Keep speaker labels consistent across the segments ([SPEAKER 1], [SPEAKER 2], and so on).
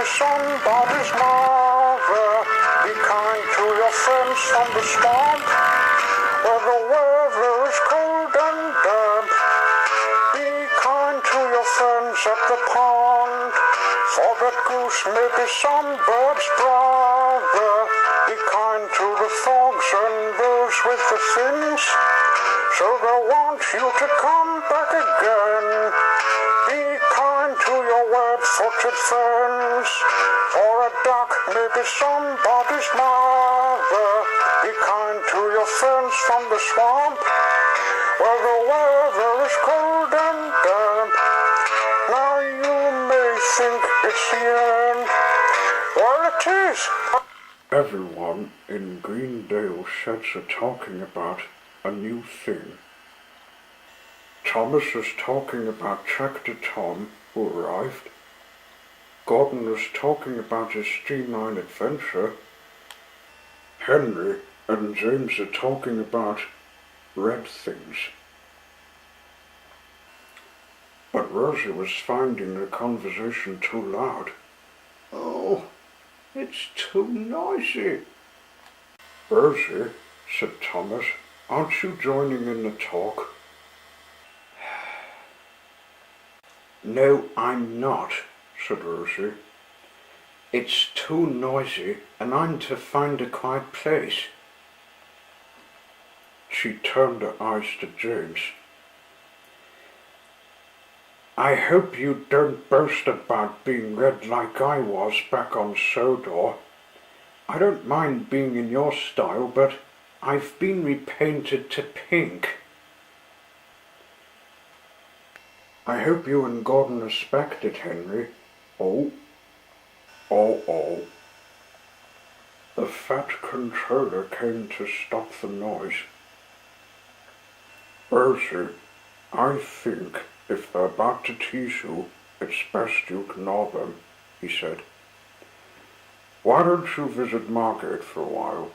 [SPEAKER 1] be somebody's mother. Be kind to your friends from the swamp, where the weather is cold and damp. Be kind to your friends at the pond, for that goose may be some bird's brother. Be kind to the frogs and those with the fins, so they'll want you to come back again. Be kind to your web-footed friends, for a duck may be somebody's mother. Be kind to your friends from the swamp, where the weather is cold and damp. Now you may think it's the end. Well, it is.
[SPEAKER 2] Everyone in Greendale Sheds are talking about a new thing. Thomas is talking about Tractor Tom, who arrived. Gordon is talking about his streamline adventure. Henry and James are talking about red things. But Rosie was finding the conversation too loud.
[SPEAKER 3] Oh, it's too noisy.
[SPEAKER 2] Rosie, said Thomas, aren't you joining in the talk?
[SPEAKER 3] No, I'm not, said Rosie. It's too noisy, and I'm to find a quiet place.
[SPEAKER 2] She turned her eyes to James.
[SPEAKER 3] I hope you don't boast about being red like I was back on Sodor. I don't mind being in your style, but I've been repainted to pink.
[SPEAKER 2] I hope you and Gordon respect it, Henry.
[SPEAKER 3] Oh.
[SPEAKER 2] The fat controller came to stop the noise. Rosie, I think if they're about to tease you, it's best you ignore them, he said. Why don't you visit Margate for a while?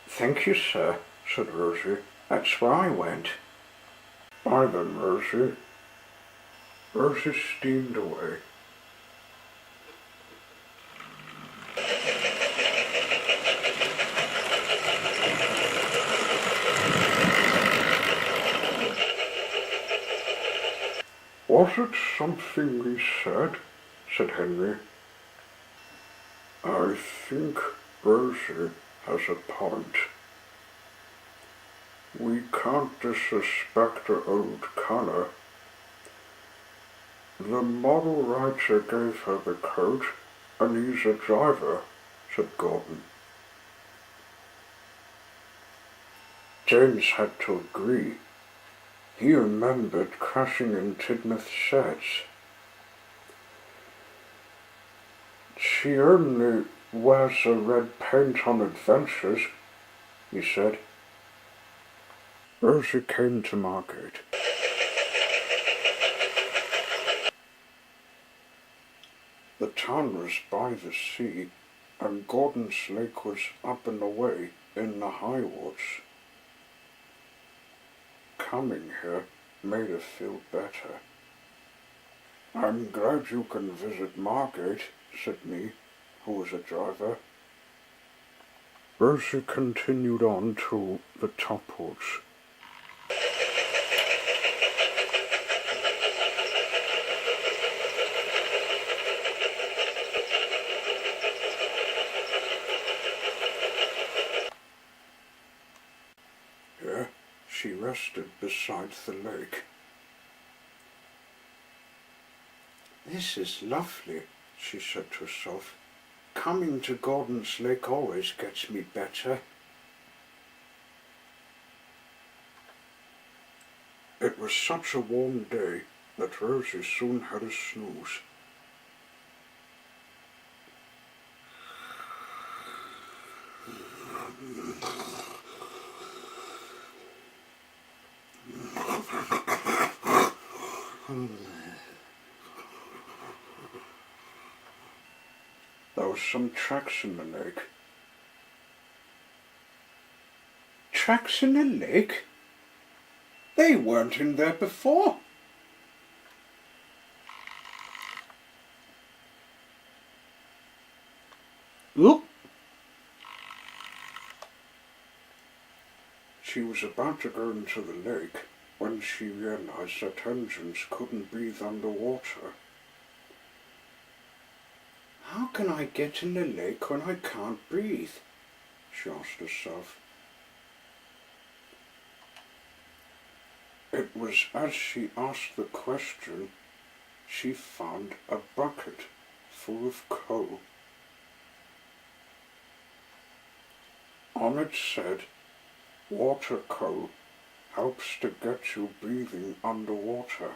[SPEAKER 3] Thank you, sir, said Rosie. That's where I went.
[SPEAKER 2] Bye then, Rosie. Rosie steamed away. Was it something we said? Said Henry. I think Rosie has a point. We can't disrespect her old colour. The model writer gave her the coat, and he's a driver, said Gordon. James had to agree. He remembered crashing in Tidmouth Sheds. She only wears a red paint on adventures, he said. Rosie came to Margate. The town was by the sea, and Gordon's Lake was up and away in the high woods. Coming here made her feel better. I'm glad you can visit Margate, said me, who was a driver. Rosie continued on to the top woods. Here she rested beside the lake.
[SPEAKER 3] This is lovely, she said to herself. Coming to Gordon's Lake always gets me better.
[SPEAKER 2] It was such a warm day that Rosie soon had a snooze. There were some tracks in the lake.
[SPEAKER 3] Tracks in the lake? They weren't in there before.
[SPEAKER 2] She was about to go into the lake when she realized that engines couldn't breathe underwater.
[SPEAKER 3] How can I get in the lake when I can't breathe? She asked herself.
[SPEAKER 2] It was as she asked the question, she found a bucket full of coal. On it said, "Water coal helps to get you breathing underwater."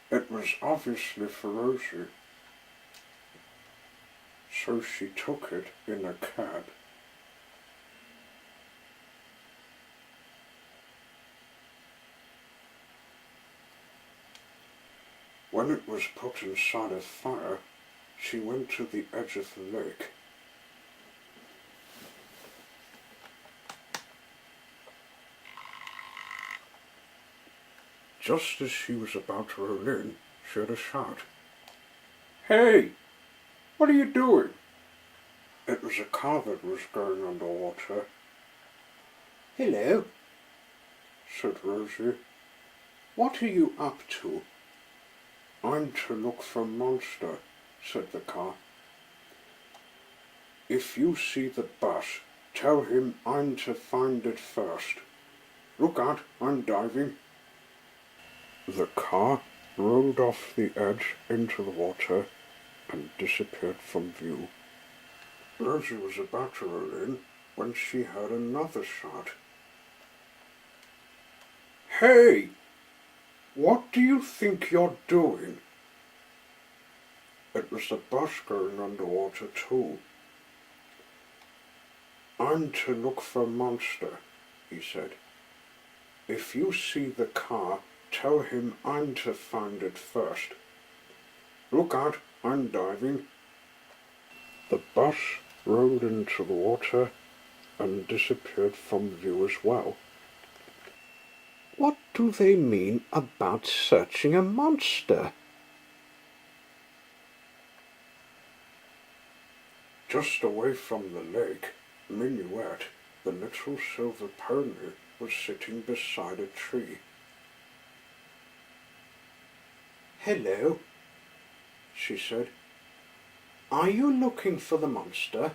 [SPEAKER 2] It was obviously for Rosie, so she took it in a cab. When it was put inside a fire, she went to the edge of the lake. Just as she was about to roll in, she heard a shout. "Hey! What are you doing?" It was a car that was going underwater.
[SPEAKER 3] Hello,
[SPEAKER 2] said Rosie.
[SPEAKER 3] what are you up to?
[SPEAKER 2] "I'm to look for a monster," said the car. "If you see the bus, tell him I'm to find it first. Look out, I'm diving." The car rolled off the edge into the water and disappeared from view. Rosie was about to roll in when she heard another shout. "Hey! What do you think you're doing?" It was the bus going underwater too. "I'm to look for a monster," he said. "If you see the car, tell him I'm to find it first. Look out, I'm diving." The bus rolled into the water and disappeared from view as well.
[SPEAKER 3] What do they mean about searching a monster?
[SPEAKER 2] Just away from the lake, Minuet, the little silver pony, was sitting beside a tree.
[SPEAKER 3] Hello, she said. Are you looking for the monster?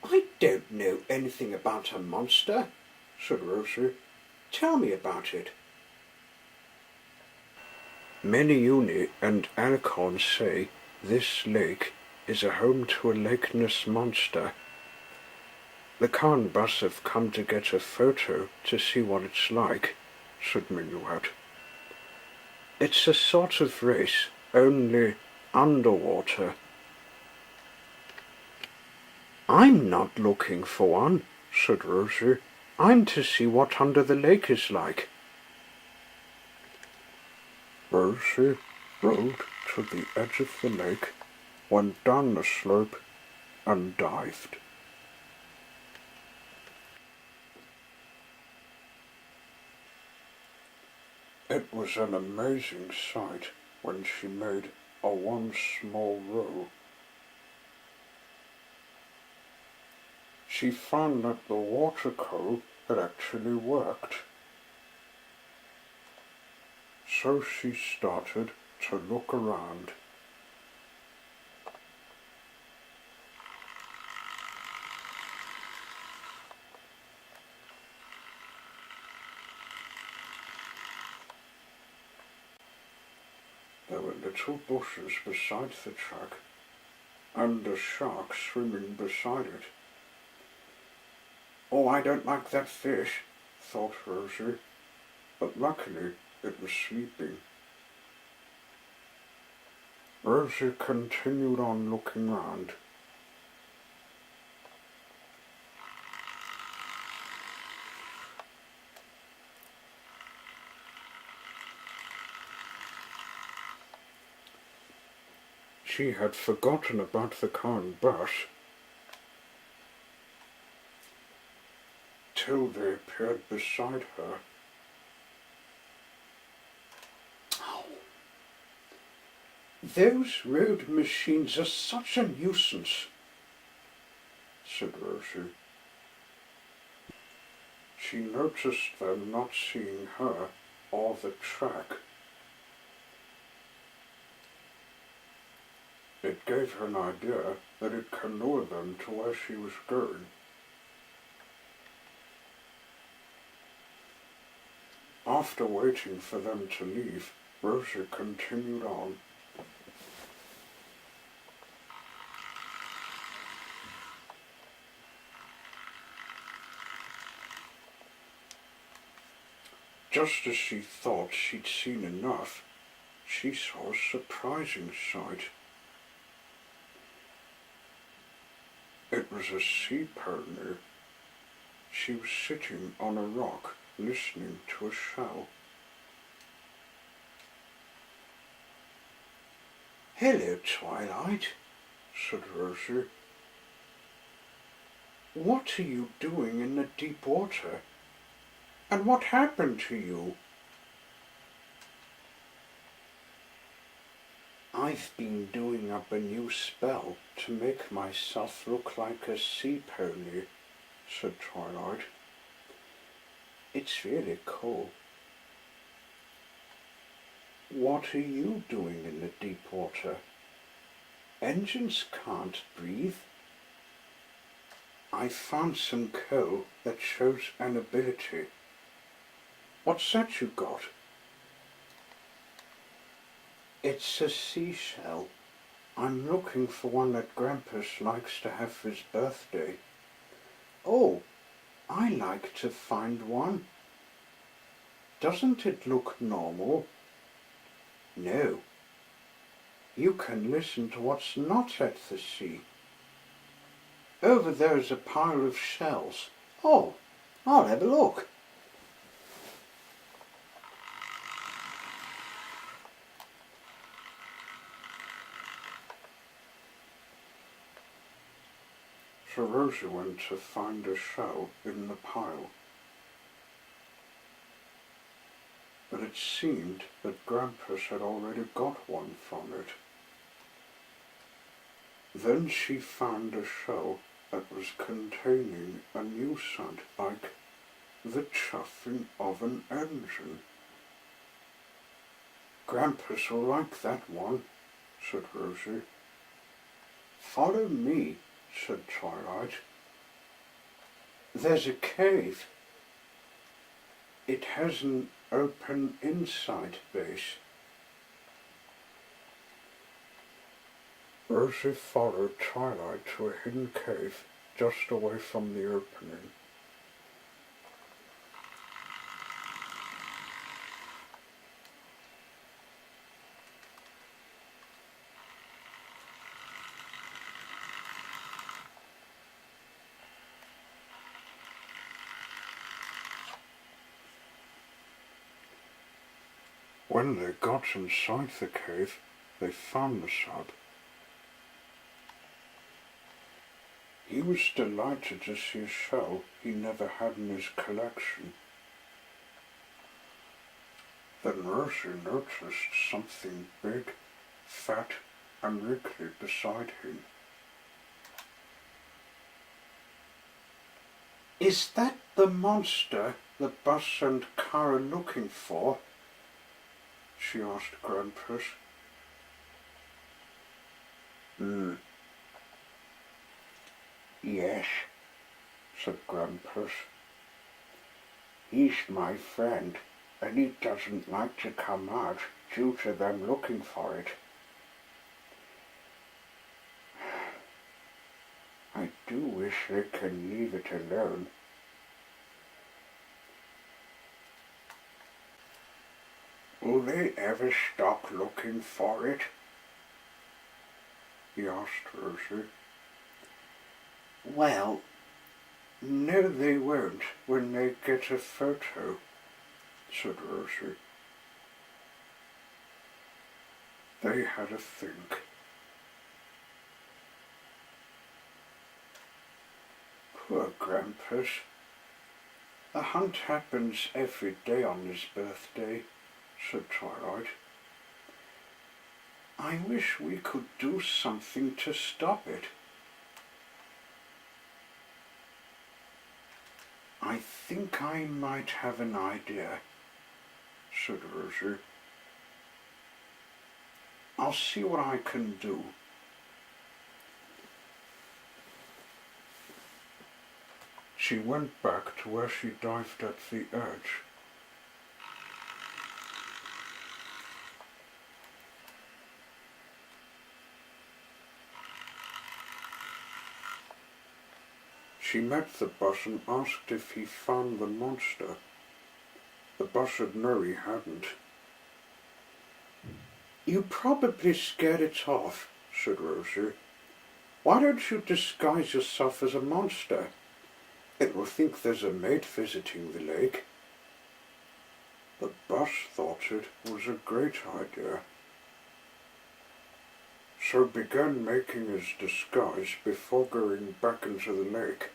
[SPEAKER 3] I don't know anything about a monster, said Rosie. Tell me about it.
[SPEAKER 2] Miniuni and Ancon say this lake is a home to a Lake Ness monster. The car and bus have come to get a photo to see what it's like, said Minuet. It's a sort of race, only underwater.
[SPEAKER 3] I'm not looking for one, said Rosie. I'm to see what under the lake is like.
[SPEAKER 2] Rosie rode to the edge of the lake, went down the slope, and dived. It was an amazing sight when she made a one small row. She found that the water coal had actually worked. So she started to look around. There were little bushes beside the track, and a shark swimming beside it. "Oh, I don't like that fish," thought Rosie, but luckily it was sleeping. Rosie continued on looking round. She had forgotten about the car and bus till they appeared beside her.
[SPEAKER 3] Oh, those road machines are such a nuisance,
[SPEAKER 2] said Rosie. She noticed them not seeing her or the track. It gave her an idea that it could lure them to where she was going. After waiting for them to leave, Rosie continued on. Just as she thought she'd seen enough, she saw a surprising sight. It was a sea pony. She was sitting on a rock, listening to a shell.
[SPEAKER 3] "Hello, Twilight,"
[SPEAKER 2] said Rosie.
[SPEAKER 3] "What are you doing in the deep water? And what happened to you?" "I've been doing up a new spell to make myself look like a sea pony,"
[SPEAKER 2] said Twilight.
[SPEAKER 3] "It's really cool." "What are you doing in the deep water? Engines can't breathe." "I found some coal that shows an ability." "What's that you got?" "It's a seashell. I'm looking for one that Grampus likes to have for his birthday." "Oh, I like to find one." "Doesn't it look normal?" "No. You can listen to what's not at the sea." "Over there's a pile of shells." "Oh, I'll have a look."
[SPEAKER 2] So Rosie went to find a shell in the pile. But it seemed that Grampus had already got one from it. Then she found a shell that was containing a new sound like the chuffing of an engine.
[SPEAKER 3] "Grampus will like that one,"
[SPEAKER 2] said Rosie.
[SPEAKER 3] "Follow me,"
[SPEAKER 2] said Twilight.
[SPEAKER 3] "There's a cave. It has an open inside base."
[SPEAKER 2] Rosie followed Twilight to a hidden cave just away from the opening. When they got inside the cave, they found the sub. He was delighted to see a shell he never had in his collection. Then Rosie noticed something big, fat, and wriggly beside him.
[SPEAKER 3] "Is that the monster the bus and car are looking for?"
[SPEAKER 2] she asked Grampus.
[SPEAKER 3] "Yes," said Grampus. "He's my friend, and he doesn't like to come out due to them looking for it. I do wish they could leave it alone." "Will they ever stop looking for it?"
[SPEAKER 2] he asked Rosie.
[SPEAKER 3] "Well, no, they won't when they get a photo,"
[SPEAKER 2] said Rosie. They had a think.
[SPEAKER 3] "Poor Grampus. The hunt happens every day on his birthday,"
[SPEAKER 2] said Twilight.
[SPEAKER 3] "I wish we could do something to stop it." I think I might have an idea, said Rosie. I'll see what I can do. She went back to where she dived at the edge. She met the bus and asked if he found the monster. The bus said no, he hadn't. You probably scared it off, said Rosie. Why don't you disguise yourself as a monster? It will think there's a maid visiting the lake. The bus thought it was a great idea, so began making his disguise before going back into the lake.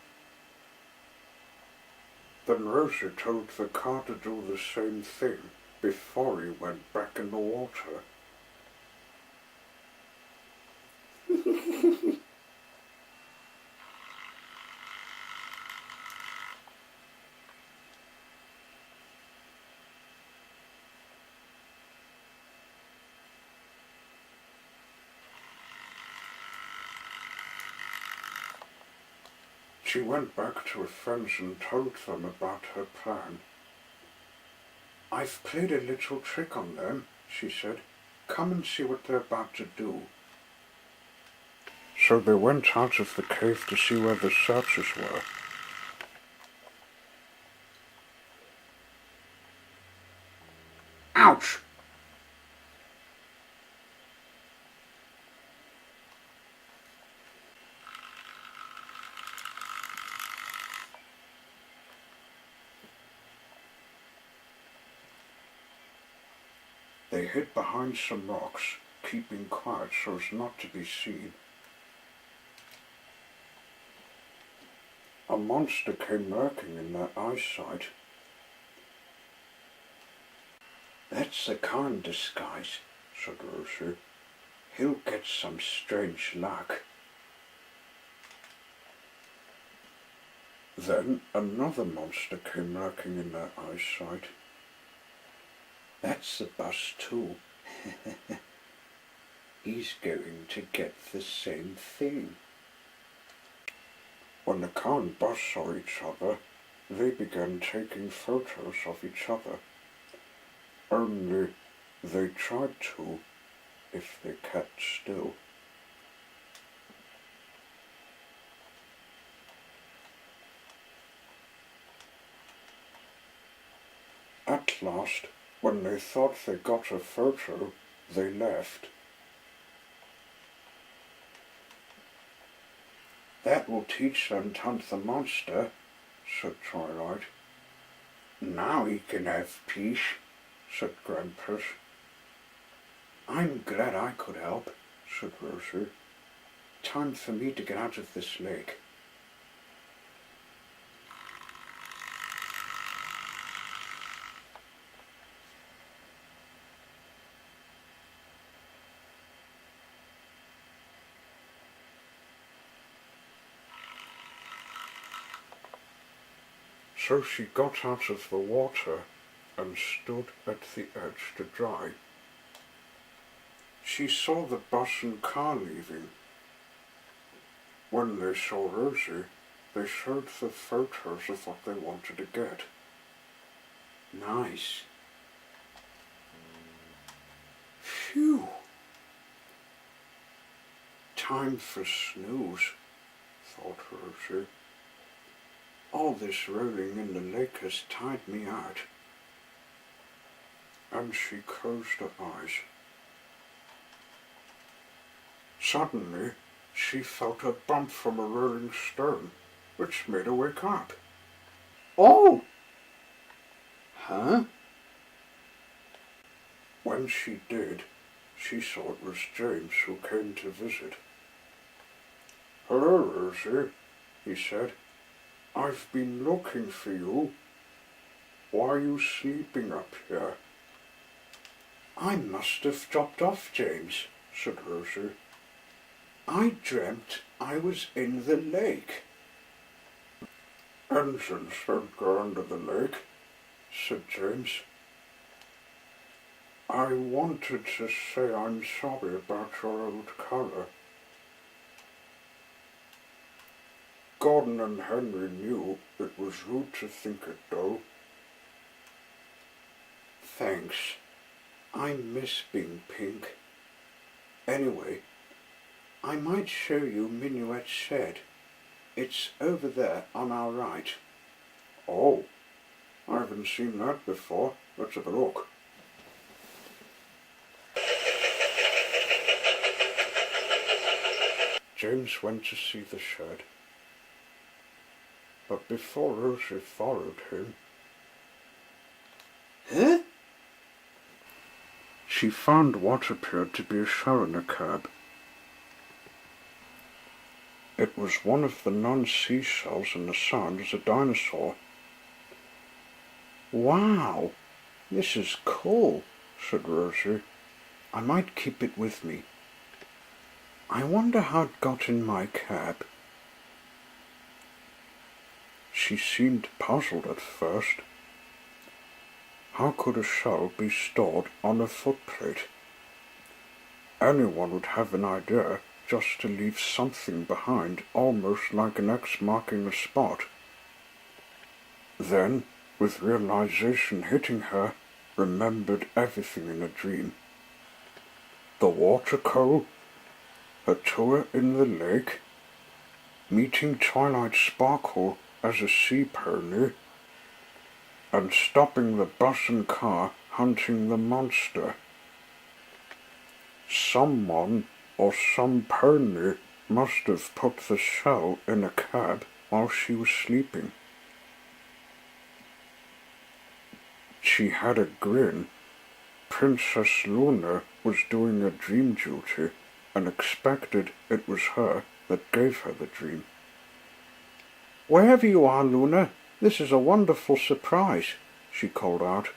[SPEAKER 3] Then Rosie told the car to do the same thing before he went back in the water. She went back to her friends and told them about her plan. I've played a little trick on them, she said. Come and see what they're about to do. So they went out of the cave to see where the searchers were. Ouch! They hid behind some rocks, keeping quiet so as not to be seen. A monster came lurking in their eyesight. That's the Khan disguise, said Rosie. He'll get some strange luck. Then another monster came lurking in their eyesight. That's the bus too. He's going to get the same thing. When the car and bus saw each other, they began taking photos of each other. Only they tried to if they kept still. At last, when they thought they got a photo, they left. That will teach them to hunt the monster, said Twilight. Now he can have peace, said Grampus. I'm glad I could help, said Rosie. Time for me to get out of this lake. So she got out of the water and stood at the edge to dry. She saw the bus and car leaving. When they saw Rosie, they showed the photos of what they wanted to get. Nice. Phew. Time for snooze, thought Rosie. All this rolling in the lake has tired me out. And she closed her eyes. Suddenly, she felt a bump from a rolling stone, which made her wake up. Oh! Huh? When she did, she saw it was James who came to visit. Hello, Rosie, he said. I've been looking for you. Why are you sleeping up here? I must have dropped off, James, said Rosie. I dreamt I was in the lake.
[SPEAKER 2] engines don't go under the lake," said James. "I wanted to say I'm sorry about your old colour." Gordon and Henry knew it was rude to think it, though. "Thanks. I miss being pink. Anyway, I might show you Minuet's shed. It's over there on our right." "Oh, I haven't seen that before. Let's have a look." James went to see the shed, but before Rosie followed him,
[SPEAKER 3] Huh?
[SPEAKER 2] she found what appeared to be a shell in a cab. It was one of the non-seashells in the sand as a dinosaur.
[SPEAKER 3] Wow, this is cool, said Rosie. I might keep it with me. I wonder how it got in my cab.
[SPEAKER 2] She seemed puzzled at first. How could a shell be stored on a footplate? Anyone would have an idea just to leave something behind, almost like an X marking a spot. Then, with realization hitting her, remembered everything in a dream. The water coal, a tour in the lake, meeting Twilight Sparkle as a sea pony, and stopping the bus and car hunting the monster. Someone or some pony must have put the shell in a cab while she was sleeping. She had a grin. Princess Luna was doing a dream duty and expected it was her that gave her the dream.
[SPEAKER 3] Wherever you are, Luna, this is a wonderful surprise, she called out.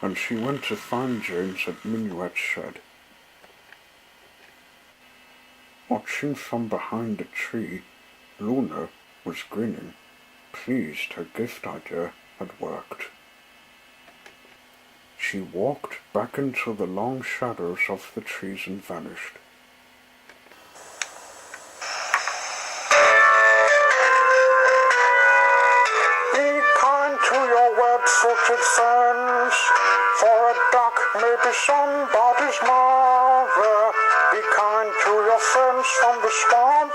[SPEAKER 2] And she went to find James at Minuet's shed. Watching from behind a tree, Luna was grinning, pleased her gift idea had worked. She walked back into the long shadows of the trees and vanished.
[SPEAKER 1] Be kind to your web-footed friends, for a duck may be somebody's mother. Be kind to your friends from the swamp,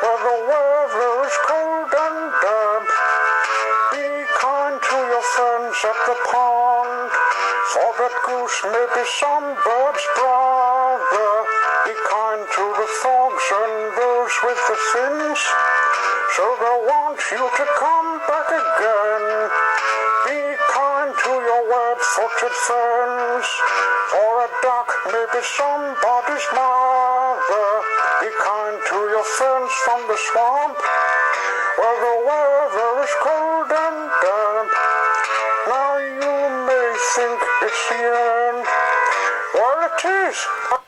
[SPEAKER 1] where the weather is cold and damp. Be kind to your friends at the pond, for that goose may be some bird's brother. Be kind to the frogs and those with the fins, so they'll want you to come back again. Be kind to your web-footed friends, for a duck may be somebody's mother. Be kind to your friends from the swamp, where the weather is cold and damp. Now you may think it's the end.